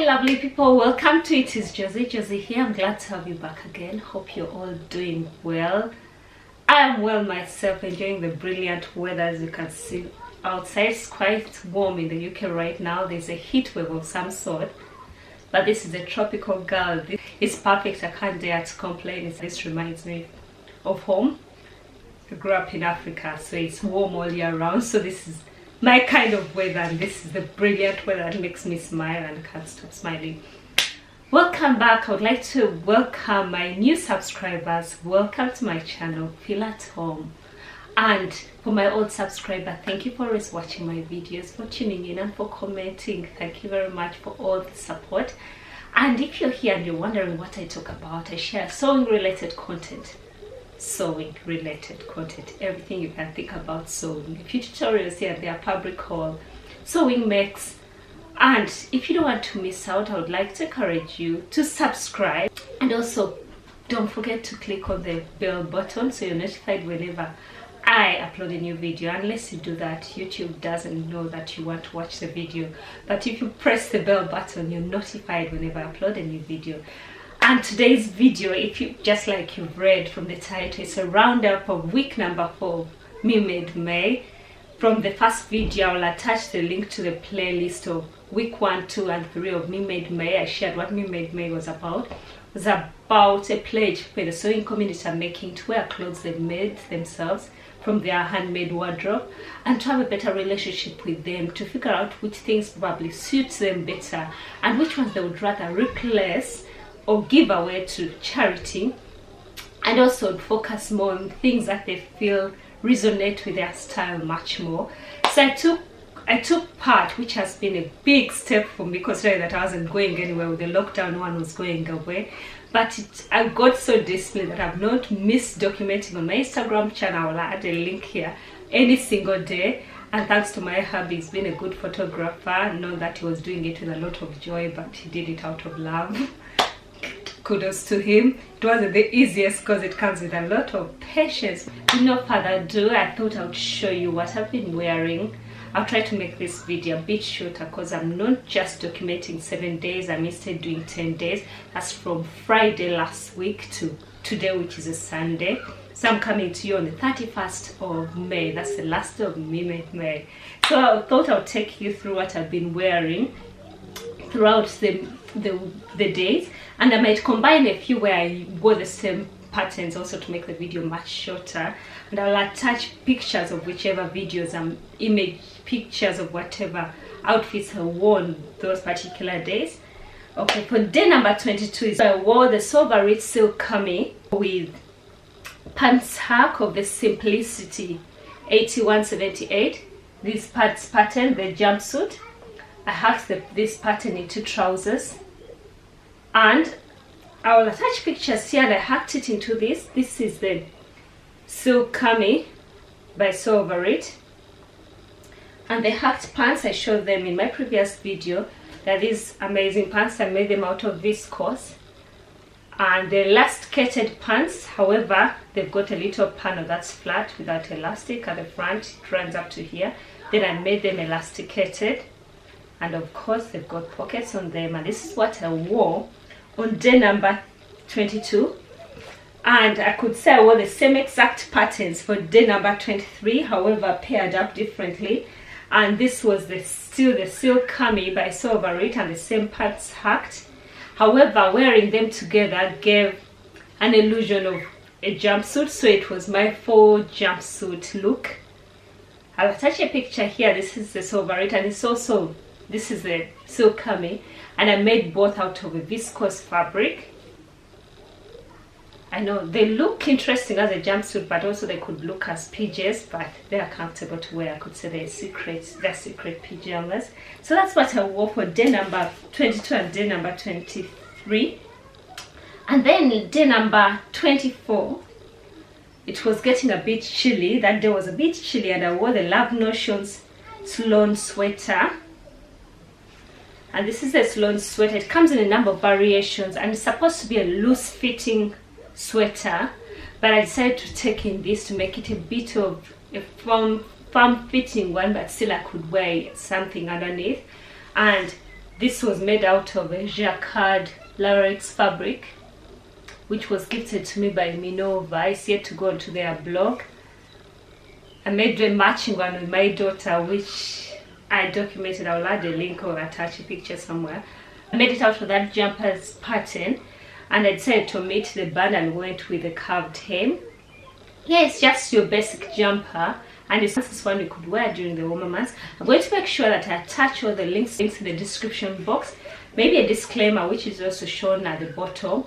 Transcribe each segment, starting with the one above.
lovely people, welcome to It Is Josie here. I'm glad to have you back again. Hope you're all doing well. I am well myself, enjoying the brilliant weather. As you can see outside, it's quite warm in the UK right now. There's a heat wave of some sort, but this is a tropical girl. It's perfect. I can't dare to complain. This reminds me of home. I grew up in Africa, so it's warm all year round. So this is my kind of weather, and this is the brilliant weather that makes me smile and can't stop smiling. Welcome back. I would like to welcome my new subscribers. Welcome to my channel, Feel at Home. And for my old subscriber, thank you for always watching my videos, for tuning in and for commenting. Thank you very much for all the support. And if you're here and you're wondering what I talk about, I share sewing related content. Everything you can think about sewing. A few tutorials here and there, fabric haul, sewing mix. And if you don't want to miss out, I would like to encourage you to subscribe, and also don't forget to click on the bell button so you're notified whenever I upload a new video. Unless you do that, YouTube doesn't know that you want to watch the video, but if you press the bell button, you're notified whenever I upload a new video. And today's video, if you just like you've read from the title, it's a roundup of week number 4 of Handmade May. From the first video, I'll attach the link to the playlist of week 1, 2, and 3 of Handmade May. I shared what Handmade May was about. It was about a pledge for the sewing community are making to wear clothes they made themselves from their handmade wardrobe, and to have a better relationship with them, to figure out which things probably suits them better and which ones they would rather replace or give away to charity, and also focus more on things that they feel resonate with their style much more. So I took part, which has been a big step for me, considering that I wasn't going anywhere with the lockdown. One was going away, but I got so disciplined that I've not missed documenting on my Instagram channel. I'll add a link here any single day. And thanks to my hubby, he's been a good photographer. I know that he was doing it with a lot of joy, but he did it out of love. Kudos to him. It wasn't the easiest because it comes with a lot of patience. With no further ado, I thought I would show you what I've been wearing. I'll try to make this video a bit shorter because I'm not just documenting 7 days, I'm instead doing 10 days. That's from Friday last week to today, which is a Sunday. So I'm coming to you on the 31st of May. That's the last day of May. So I thought I'll take you through what I've been wearing throughout the days, and I might combine a few where I wore the same patterns also to make the video much shorter, and I'll attach pictures of whichever videos and image pictures of whatever outfits I worn those particular days. Okay, for day number 22 I wore the silver rich silk cami with pants hack of the Simplicity 8178. This pattern, the jumpsuit, I hacked this pattern into trousers, and I will attach pictures here. And I hacked it into this. This is the silk cami by Sew Over It, and the hacked pants, I showed them in my previous video. They're these amazing pants. I made them out of viscose, and the elasticated pants, however, they've got a little panel that's flat without elastic at the front. It runs up to here. Then I made them elasticated, and of course they've got pockets on them, and this is what I wore on day number 22. And I could say I wore the same exact patterns for day number 23, however paired up differently. And this was still the silk cami by Sew Over It, and the same parts hacked. However, wearing them together gave an illusion of a jumpsuit, so it was my full jumpsuit look. I'll attach a picture here. This is the Sew Over It, and it's also, this is the silk cami, and I made both out of a viscose fabric. I know they look interesting as a jumpsuit, but also they could look as PJs, but they are comfortable to wear. I could say they're secret pajamas. So that's what I wore for day number 22 and day number 23. And then day number 24, it was getting a bit chilly. That day was a bit chilly, and I wore the Love Notions Sloan sweater. And this is the Sloan sweater. It comes in a number of variations, and it's supposed to be a loose fitting sweater, but I decided to take in this to make it a bit of a firm fitting one, but still I could wear something underneath. And This was made out of a jacquard latex fabric, which was gifted to me by Minova. It's yet to go onto their blog. I made the matching one with my daughter, which I documented. I'll add a link or attach a picture somewhere. I made it out of that jumper's pattern, and I decided to omit the band and went with the curved hem. Yeah, it's just your basic jumper, and it's one you could wear during the warmer months. I'm going to make sure that I attach all the links in the description box, maybe a disclaimer which is also shown at the bottom.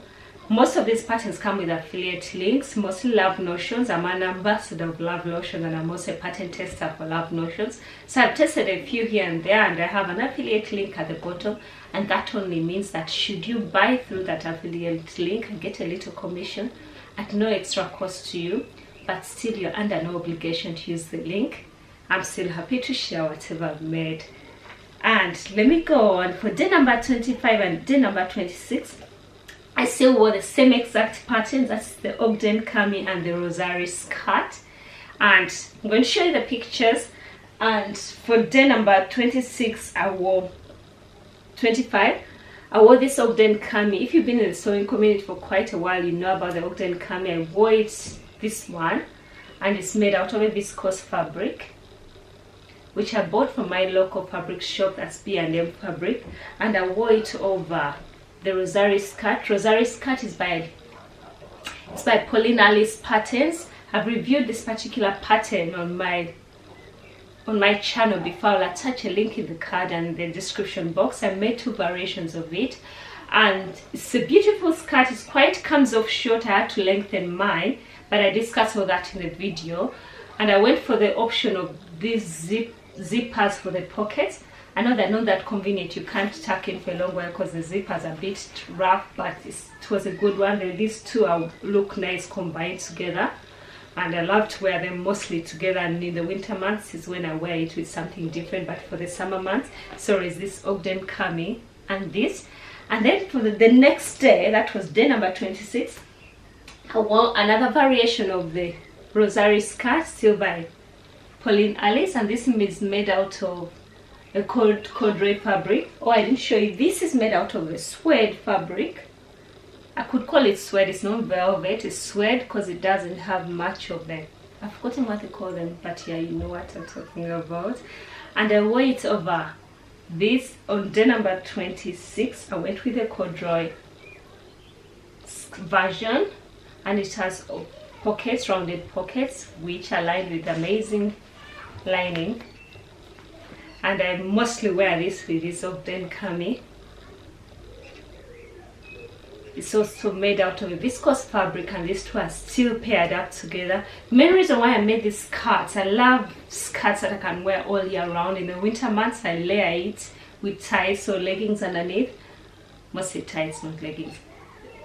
Most of these patterns come with affiliate links, mostly Love Notions. I'm an ambassador of Love Notions, and I'm also a pattern tester for Love Notions. So I've tested a few here and there, and I have an affiliate link at the bottom, and that only means that should you buy through that affiliate link, I get a little commission at no extra cost to you, but still you're under no obligation to use the link. I'm still happy to share whatever I've made. And let me go on. For day number 25 and day number 26, I still wore the same exact patterns. That's the Ogden Cami and the Rosary skirt, and I'm going to show you the pictures. And for day number 26, I wore 25. I wore this Ogden Cami. If you've been in the sewing community for quite a while, you know about the Ogden Cami. I wore it, this one, and it's made out of a viscose fabric, which I bought from my local fabric shop, that's B&M Fabric, and I wore it over the Rosary skirt. Rosary skirt is by Pauline Alice Patterns. I've reviewed this particular pattern on my channel before. I'll attach a link in the card and the description box. I made 2 variations of it, and it's a beautiful skirt. It quite comes off short. I had to lengthen mine, but I discussed all that in the video. And I went for the option of these zippers for the pockets. I know they're not that convenient. You can't tuck in for a long while because the zippers are a bit rough, but it was a good one. These two look nice combined together, and I love to wear them mostly together. And in the winter months is when I wear it with something different, but for the summer months, so is this Ogden Cami and this. And then for the next day, that was day number 26, I wore another variation of the Rosary skirt, still by Pauline Alice, and this is made out of a corduroy fabric. Oh, I didn't show you. This is made out of a suede fabric. I could call it suede. It's not velvet. It's suede because it doesn't have much of them. I've forgotten what they call them, but yeah, you know what I'm talking about. And I wore it over this on day number 26. I went with a corduroy version, and it has pockets, rounded pockets, which are lined with amazing lining. And I mostly wear this with this Ogden Cami. It's also made out of a viscose fabric, and these two are still paired up together. The main reason why I made these skirts, I love skirts that I can wear all year round. In the winter months, I layer it with tights or leggings underneath. Mostly tights, not leggings.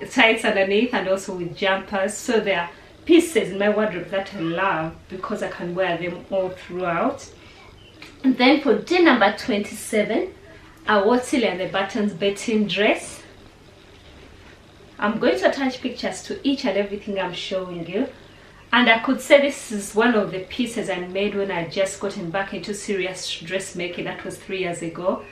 Tights underneath, and also with jumpers. So there are pieces in my wardrobe that I love because I can wear them all throughout. And then for day number 27, I wore Tilly and the Buttons Betting dress. I'm going to attach pictures to each and everything I'm showing you. And I could say this is one of the pieces I made when I just gotten back into serious dressmaking. That was 3 years ago.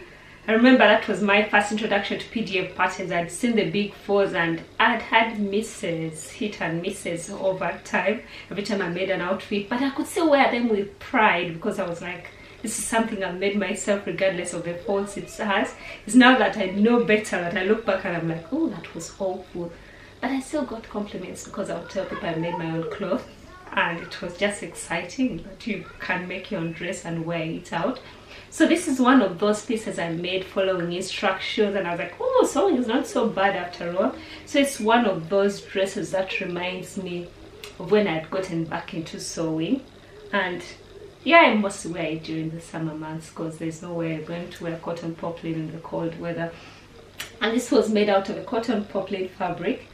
I remember that was my first introduction to PDF patterns. I'd seen the big fours, and I'd had hit and misses over time, every time I made an outfit. But I could still wear them with pride because I was like, this is something I've made myself regardless of the faults it has. It's now that I know better that I look back and I'm like, oh, that was awful. But I still got compliments because I would tell people I made my own clothes. And it was just exciting that you can make your own dress and wear it out. So this is one of those pieces I made following instructions, and I was like, oh, sewing is not so bad after all. So it's one of those dresses that reminds me of when I'd gotten back into sewing. And yeah, I must wear it during the summer months because there's no way I'm going to wear cotton poplin in the cold weather. And this was made out of a cotton poplin fabric.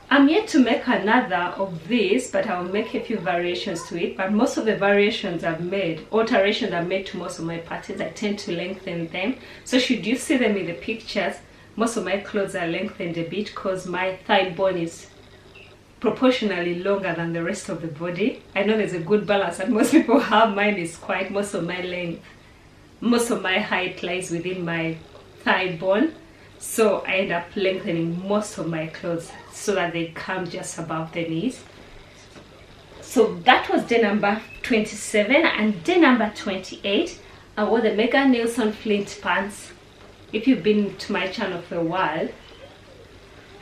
I'm yet to make another of this, but I'll make a few variations to it. But most of the variations I've made, alterations I've made to most of my patterns, I tend to lengthen them. So should you see them in the pictures, most of my clothes are lengthened a bit because my thigh bone is proportionally longer than the rest of the body. I know there's a good balance and most people have. Mine is quite, most of my length, most of my height lies within my thigh bone, so I end up lengthening most of my clothes so that they come just above the knees. So that was day number 27. And day number 28, I wore the Megan Nielsen Flint pants. If you've been to my channel for a while,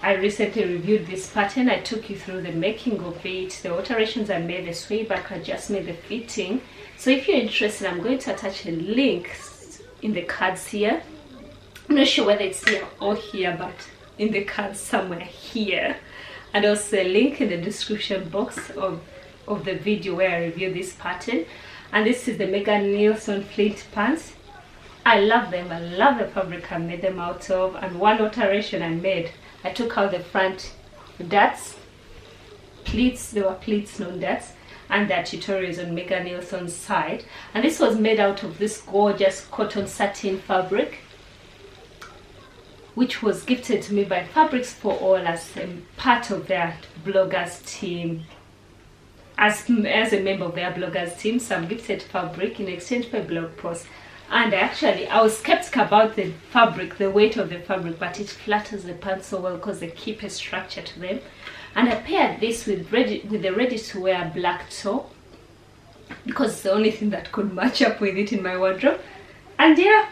I recently reviewed this pattern. I took you through the making of it, the alterations I made, the sway back adjustment, the fitting. So if you're interested, I'm going to attach a link in the cards here. I'm not sure whether it's here or here, but in the cards somewhere here. And also a link in the description box of the video where I review this pattern. And this is the Megan Nielsen Flint pants. I love them. I love the fabric I made them out of. And one alteration I made, I took out the front darts, pleats. There were pleats, not darts, and there are tutorials on Megan Nielsen's side. And this was made out of this gorgeous cotton satin fabric, which was gifted to me by Fabrics for All as a part of their bloggers team. As a member of their bloggers team, some gifted fabric in exchange for a blog post. And I was skeptical about the fabric, the weight of the fabric, but it flatters the pants so well because they keep a structure to them. And I paired this with the ready-to-wear black top because it's the only thing that could match up with it in my wardrobe. And yeah,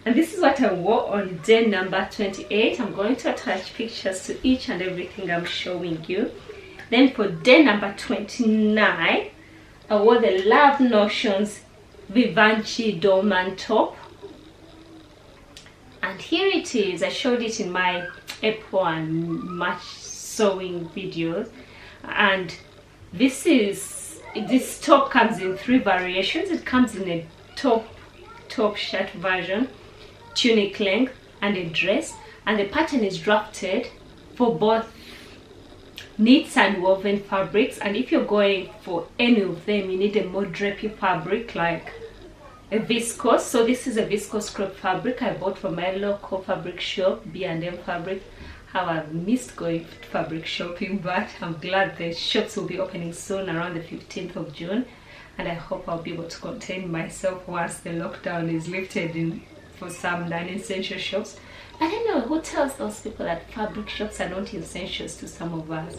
and this is what I wore on day number 28. I'm going to attach pictures to each and everything I'm showing you. Then for day number 29, I wore the Love Notions Vivanci Dolman top. And here it is. I showed it in my April and March sewing videos. And this top comes in 3 variations. It comes in a top shirt version, tunic length, and a dress. And the pattern is drafted for both knits and woven fabrics. And if you're going for any of them, you need a more drapey fabric like a viscose. So this is a viscose crop fabric I bought from my local fabric shop, B&M Fabric. How I've missed going fabric shopping, but I'm glad the shops will be opening soon around the 15th of June, and I hope I'll be able to contain myself once the lockdown is lifted for some non-essential shops. I don't know who tells those people that fabric shops are not essentials to some of us.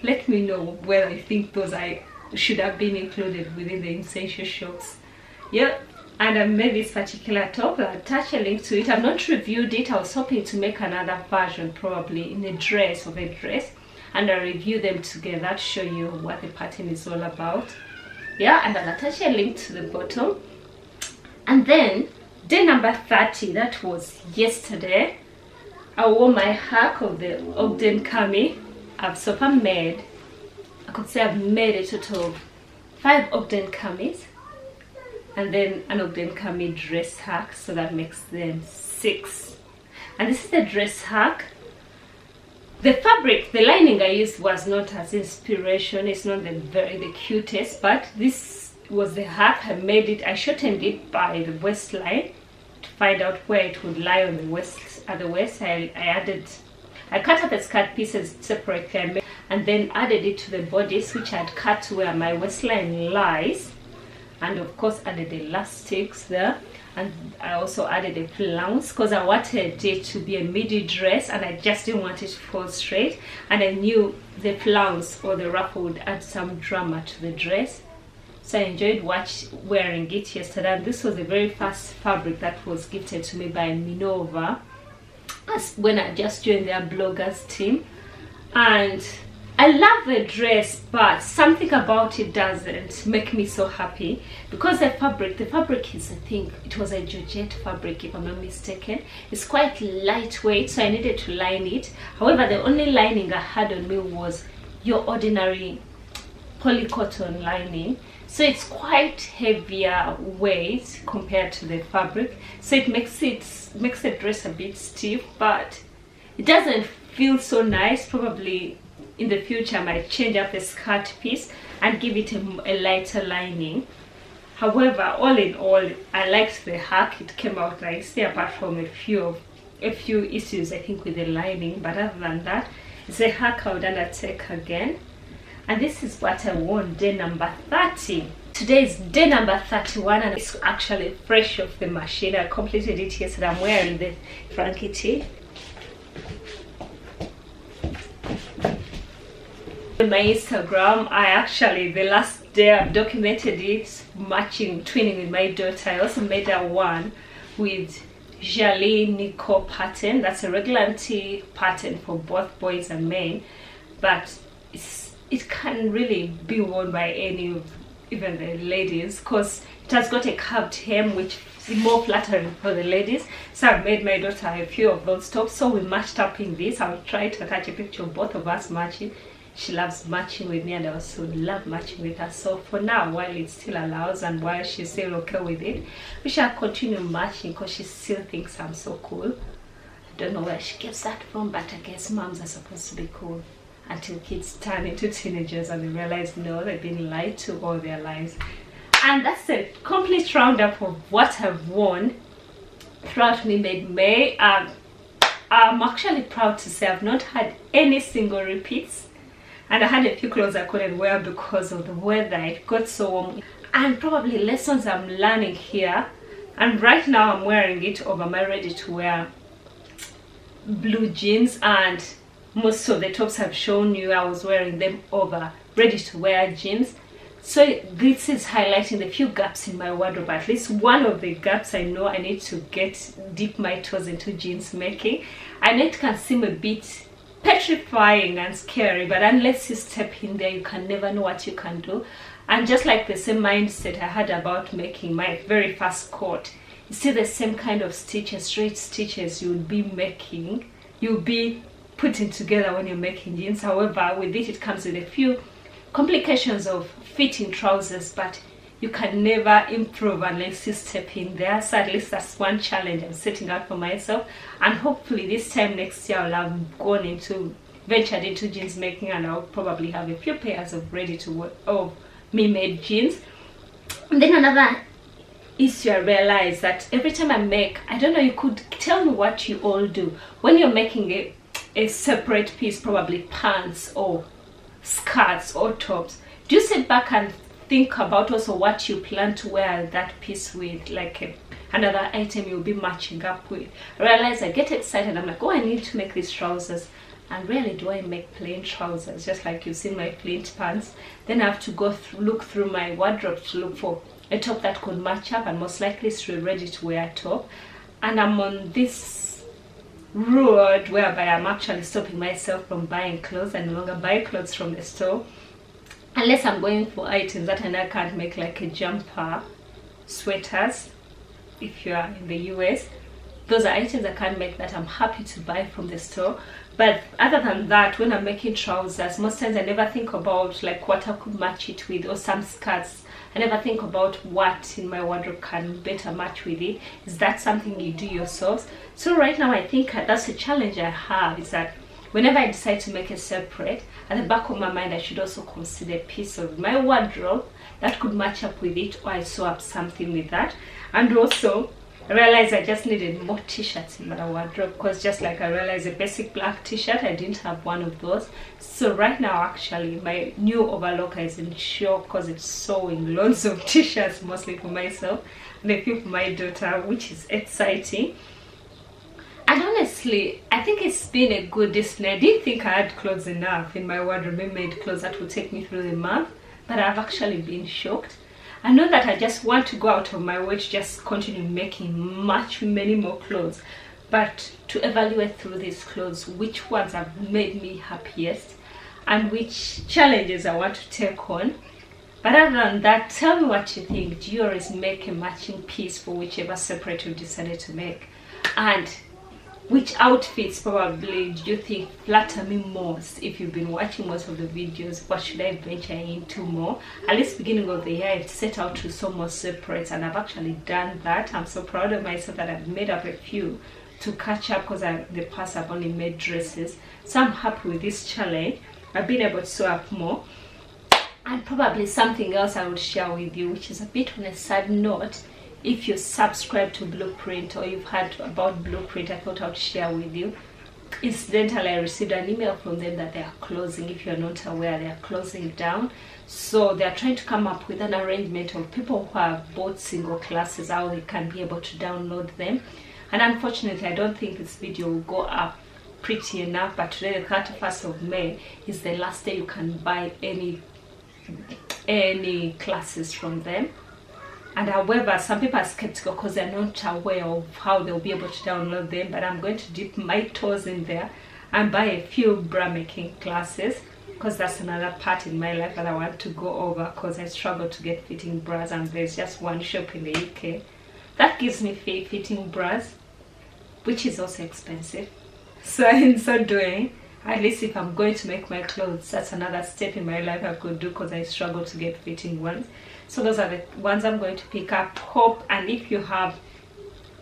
Let me know whether I think those should have been included within the essential shops. Yeah, and I made this particular top. I'll attach a link to it. I've not reviewed it. I was hoping to make another version, probably in a dress, and I'll review them together to show you what the pattern is all about. Yeah, and I'll attach a link to the bottom. And then day number 30, that was yesterday, I wore my hack of the Ogden Cami. So far made, I could say I've made a total of 5 Ogden Camis, and then an Ogden Cami dress hack, so that makes them 6. And this is the dress hack. The fabric, the lining I used was not as inspiration. It's not the cutest, but this was the hack. I made it. I shortened it by the waistline to find out where it would lie on the waist. At the waist, I cut up the skirt pieces separately and then added it to the bodice, which I'd cut to where my waistline lies, and of course added elastics there. And I also added a flounce because I wanted it to be a midi dress and I just didn't want it to fall straight, and I knew the flounce or the ruffle would add some drama to the dress. So I enjoyed wearing it yesterday, and this was the very first fabric that was gifted to me by Minova when I just joined their bloggers team. And I love the dress, but something about it doesn't make me so happy because the fabric is, I think it was a Georgette fabric if I'm not mistaken. It's quite lightweight, so I needed to line it. However, the only lining I had on me was your ordinary polycotton lining, so it's quite heavier weight compared to the fabric, so it makes the dress a bit stiff, but it doesn't feel so nice. Probably in the future I might change up the skirt piece and give it a lighter lining. However, all in all, I liked the hack. It came out nicely, apart from a few issues I think with the lining, but other than that, it's a hack I would undertake again. And this is what I wore on day number 30. Today is day number 31 and it's actually fresh off the machine. I completed it yesterday. I'm wearing the Frankie tee. On my Instagram, the last day I've documented it, twinning with my daughter. I also made a one with Jali Nico pattern. That's a regular tee pattern for both boys and men, but it can really be worn by even the ladies, because it has got a curved hem which is more flattering for the ladies. So I've made my daughter a few of those tops, so we matched up in this. I'll try to attach a picture of both of us matching. She loves matching with me and I also love matching with her. So for now, while it still allows and while she's still okay with it, we shall continue matching because she still thinks I'm so cool. I don't know where she gets that from, but I guess moms are supposed to be cool until kids turn into teenagers and they realize no, they've been lied to all their lives. And that's a complete roundup of what I've worn throughout Handmade May. I'm actually proud to say I've not had any single repeats, and I had a few clothes I couldn't wear because of the weather. It got so warm, and probably lessons I'm learning here. And right now I'm wearing it over my ready to wear blue jeans, and most of the tops I've shown you I was wearing them over ready to wear jeans. So this is highlighting the few gaps in my wardrobe. At least one of the gaps I know I need to dip my toes into jeans making. I know it can seem a bit petrifying and scary, but unless you step in there, you can never know what you can do. And just like the same mindset I had about making my very first coat, you see the same kind of stitches, straight stitches you'll be putting together when you're making jeans. However, with it comes with a few complications of fitting trousers, but you can never improve unless you step in there. So at least that's one challenge I'm setting out for myself, and hopefully this time next year I'll have ventured into jeans making, and I'll probably have a few pairs of ready to wear of me made jeans. And then another issue I realized that every time I make, I don't know, you could tell me what you all do when you're making a separate piece, probably pants or skirts or tops. Do you sit back and think about also what you plan to wear that piece with, like another item you'll be matching up with? I realize I get excited. I'm like, oh, I need to make these trousers, and rarely do I make plain trousers, just like you've seen my plain pants. Then I have to go look through my wardrobe to look for a top that could match up, and most likely it's a ready to wear top. And I'm on this road whereby I'm actually stopping myself from buying clothes and no longer buy clothes from the store unless I'm going for items that I know I can't make, like a jumper, sweaters. If you are in the US, those are items I can't make that I'm happy to buy from the store. But other than that, when I'm making trousers, most times I never think about like what I could match it with, or some skirts. I never think about what in my wardrobe can better match with it. Is that something you do yourselves? So right now I think that's a challenge I have, is that whenever I decide to make a separate, at the back of my mind I should also consider a piece of my wardrobe that could match up with it, or I sew up something with that. And also I realized I just needed more t-shirts in my wardrobe, because just like I realized a basic black t-shirt, I didn't have one of those. So right now actually my new overlocker is in shock because it's sewing loads of t-shirts, mostly for myself and a few for my daughter, which is exciting. And honestly, I think it's been a good discipline. I didn't think I had clothes enough in my wardrobe, made clothes that would take me through the month, but I've actually been shocked. I know that I just want to go out of my way to just continue making many more clothes, but to evaluate through these clothes which ones have made me happiest and which challenges I want to take on. But other than that, tell me what you think. Do you always make a matching piece for whichever separate you decided to make? And which outfits probably do you think flatter me most? If you've been watching most of the videos, what should I venture into more? At least beginning of the year, I've set out to sew more separates, and I've actually done that. I'm so proud of myself that I've made up a few to catch up, because the past I've only made dresses. So I'm happy with this challenge. I've been able to sew up more. And probably something else I would share with you, which is a bit on a sad note. If you subscribe to Blueprint or you've heard about Blueprint, I thought I would share with you. Incidentally, I received an email from them that they are closing. If you're not aware, they are closing down. So they are trying to come up with an arrangement of people who have bought single classes, how they can be able to download them. And unfortunately, I don't think this video will go up pretty enough, but today, the 31st of May, is the last day you can buy any classes from them. And however, some people are skeptical because they're not aware of how they'll be able to download them, but I'm going to dip my toes in there and buy a few bra making classes, because that's another part in my life that I want to go over, because I struggle to get fitting bras, and there's just one shop in the UK that gives me fitting bras, which is also expensive. So in so doing, at least if I'm going to make my clothes, that's another step in my life I could do, because I struggle to get fitting ones. So those are the ones I'm going to pick up. Hope, and if you have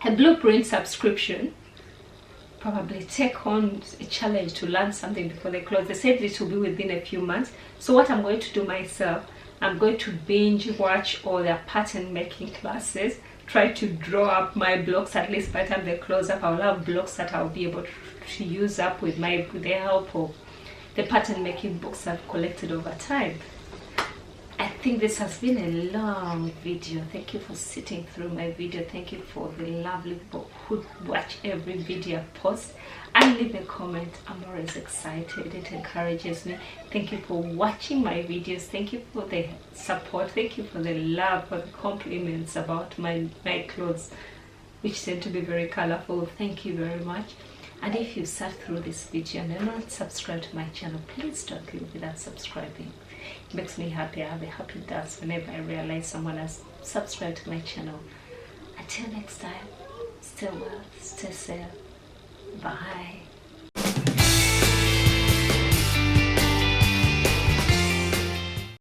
a Blueprint subscription, probably take on a challenge to learn something before they close. They said it will be within a few months. So what I'm going to do myself, I'm going to binge watch all their pattern making classes, try to draw up my blocks. At least by the time they close up, I'll have blocks that I'll be able to use up with the help of the pattern making books I've collected over time. I think this has been a long video. Thank you for sitting through my video. Thank you for the lovely people who watch every video I post and leave a comment. I'm always excited. It encourages me. Thank you for watching my videos. Thank you for the support. Thank you for the love, for the compliments about my clothes, which tend to be very colorful. Thank you very much. And if you sat through this video and you're not subscribed to my channel, please don't leave without subscribing. It makes me happy. I have a happy dance whenever I realize someone has subscribed to my channel. Until next time, stay well, stay safe. Bye.